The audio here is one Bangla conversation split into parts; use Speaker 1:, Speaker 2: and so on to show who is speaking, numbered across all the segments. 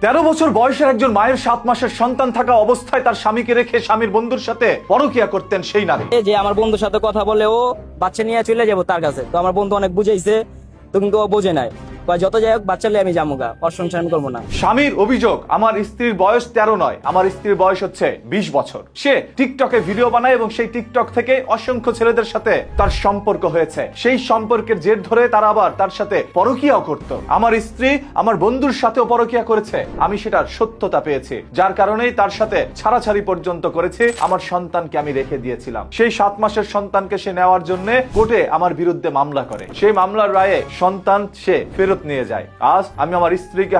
Speaker 1: 13 বছর বয়সের একজন মায়ের 7 মাসের সন্তান থাকা অবস্থায় তার স্বামীকে রেখে স্বামীর বন্ধুর সাথে পরকীয়া করতেন সেই নারী।
Speaker 2: যে আমার বন্ধুর সাথে কথা বলে ও বাচ্চা নিয়ে চলে যাবো তার কাছে, তো আমার বন্ধু অনেক বুঝাইছে, তো কিন্তু ও বোঝে নাই। যত যাই হোক বাচ্চা নিয়ে আমি যাবো, অসংসার আমি করবো না।
Speaker 1: স্বামীর অভিযোগ, আমার স্ত্রীর বয়স 13 নয়, আমার স্ত্রীর বয়স হচ্ছে 20 বছর। সে টিকটকে ভিডিও বানায় এবং সেই টিকটক থেকে অসংখ্য ছেলেদের সাথে তার সম্পর্ক হয়েছে। সেই সম্পর্কের জের ধরে তারা আবার তার সাথে পরকীয়াও করত। আমার স্ত্রী আমার বন্ধুর সাথেও পরকীয়া করেছে, আমি সেটার সত্যতা পেয়েছি, যার কারণেই তার সাথে ছাড়াছাড়ি পর্যন্ত করেছে। আমার সন্তানকে আমি রেখে দিয়েছিলাম। সেই 7 মাসের সন্তানকে সে নেওয়ার জন্য কোর্টে আমার বিরুদ্ধে মামলা করে। সেই মামলার রায়ে সন্তান সে ফেরত নিয়ে যায়। আজ আমি আমার স্ত্রীকে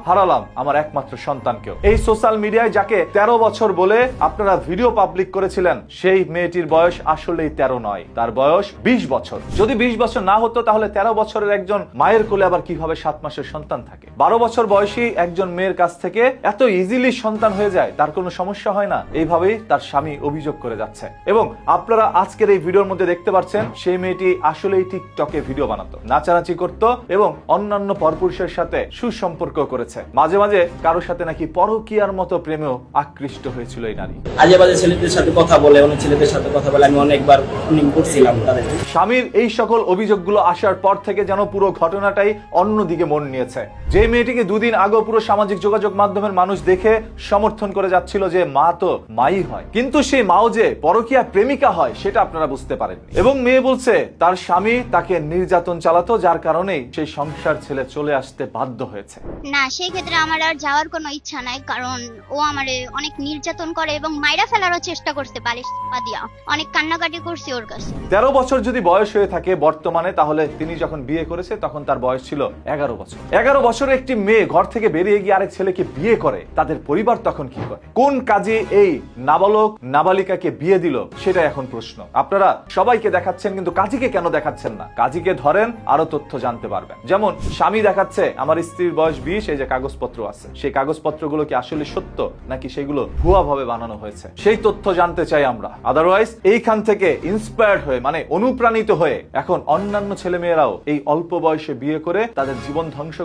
Speaker 1: হারালাম আমার একমাত্র সন্তানকেও। এই সোশ্যাল মিডিয়ায় যাকে 13 বছর বলে আপনারা ভিডিও পাবলিক করেছিলেন, সেই মেয়েটির বয়স আসলেই 13 নয়, তার বয়স 20 বছর। যদি 20 বছর না হতো তাহলে 13 বছরের একজন মায়ের কোলে আবার কিভাবে 7 মাসের সন্তান থাকে? 12 বছর বয়সী একজন মেয়ের কাছ থেকে এত ইজিলি সন্তান হয়ে যায়, তার কোনো সমস্যা হয় না। এইভাবেই তার স্বামী অভিযোগ করে যাচ্ছে। এবং আপনারা আজকের এই ভিডিওর মধ্যে দেখতে পাচ্ছেন সেই মেয়েটি আসলেই টিকটকে ভিডিও বানাতো, নাচানাচি করত এবং অন্যান্য পরপুরুষের সাথে সুসম্পর্ক করেছে। মাঝে মাঝে কারোর সাথে নাকি পরকীয়ার মতো প্রেমেও আকৃষ্ট হয়েছিল এই নারী।
Speaker 2: আজে বাজে ছেলেদের সাথে কথা বলে, অনেক ছেলেদের সাথে কথা বলে, আমি অনেকবার ফোনিং করছিলাম তাদের।
Speaker 1: স্বামীর এই সকল অভিযোগগুলো আসার পর থেকে যেন পুরো ঘটনাটাই অন্যদিকে মন নিয়েছে। যে মেয়েটিকে দুদিন আগে পুরো সামাজিক যোগাযোগ মাধ্যমের মানুষ দেখে সমর্থন করে যাচ্ছিল যে মা তো মাই হয়, কিন্তু সেই মাও যে পরকীয়া প্রেমিকা হয় সেটা আপনারা বুঝতে পারেন। এবং মেয়ে বলছে তার স্বামী তাকে নির্যাতন চালাতো, যার কারণেই সেই সংসার ছেলে চলে আসতে বাধ্য হয়েছে।
Speaker 3: না, সেই ক্ষেত্রে আমার আর যাওয়ার কোনো ইচ্ছা নাই, কারণ ও আমারে অনেক নির্যাতন করে এবং মাইরা ফেলারও চেষ্টা করছে, বালিশ পা দিয়া অনেক কান্নাকাটি করছে ওর কাছে।
Speaker 1: 13 বছর যদি বয়স হয়ে থাকে বর্তমানে, তাহলে তিনি যখন বিয়ে করেছে তখন তার বয়স ছিল 11 বছর। 11 বছরের একটি মেয়ে ঘর থেকে বেরিয়ে গিয়ে আরেক ছেলেকে বিয়ে করে, তাদের পরিবার তখন কি করে? কোন কাজে এই নাবালক নাবালিকাকে বিয়ে দিল সেটা এখন প্রশ্ন। আপনারা সবাইকে দেখাচ্ছেন, কিন্তু কাজীকে কেন দেখাচ্ছেন না? কাজীকে ধরেন, আরো তথ্য জানতে পারবেন। যেমন স্বামী দেখাচ্ছে আমার স্ত্রীর বয়স 20, এই যে কাগজপত্র আছে, সেই কাগজপত্রগুলো কি আসলে সত্য নাকি সেগুলো ভুয়া ভাবে বানানো হয়েছে, সেই তথ্য জানতে চাই আমরা। আদারওয়াইজ এইখান থেকে ইন্সপায়ার্ড হয়ে, মানে অনুপ্রাণিত হয়ে এখন অন্যান্য ছেলে মেয়েরাও এই অল্প বয়সে বিয়ে করে তাদের জীবন ধ্বংস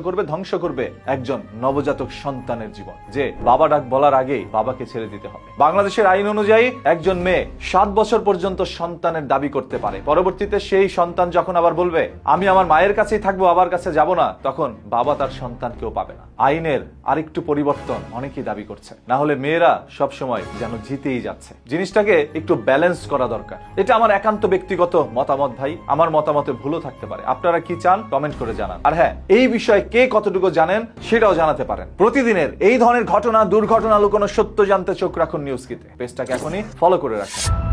Speaker 1: করবে একজন নবজাতক সন্তানের জীবন, যে বাবা ডাক বলার আগেই বাবাকে ছেড়ে দিতে হবে। বাংলাদেশের আইন অনুযায়ী একজন মেয়ে 7 বছর পর্যন্ত সন্তানের দাবি করতে পারে। পরবর্তীতে সেই সন্তান যখন আবার বলবে আমি আমার মায়ের কাছেই থাকবো, বাবার কাছে যাব না, তখন বাবা তার সন্তানকেও পাবে না। আইনের আরেকটু পরিবর্তন অনেকেই দাবি করছে, না হলে মেয়েরা সবসময় যেন জিতেই যাচ্ছে। জিনিসটাকে একটু ব্যালেন্স করা দরকার। এটা আমার একান্ত ব্যক্তিগত মতামত ভাই, আমার মতামতে ভুলও থাকতে পারে। আপনারা কি চান কমেন্ট করে জানান। আর হ্যাঁ, এই বিষয়ে কে কতটুকু জানেন সেটাও জানাতে পারেন। প্রতিদিনের এই ধরনের ঘটনা, দুর্ঘটনা লুকোনো সত্য জানতে চোখ রাখুন নিউজ কিতে। পেজটাকে এখনই ফলো করে রাখুন।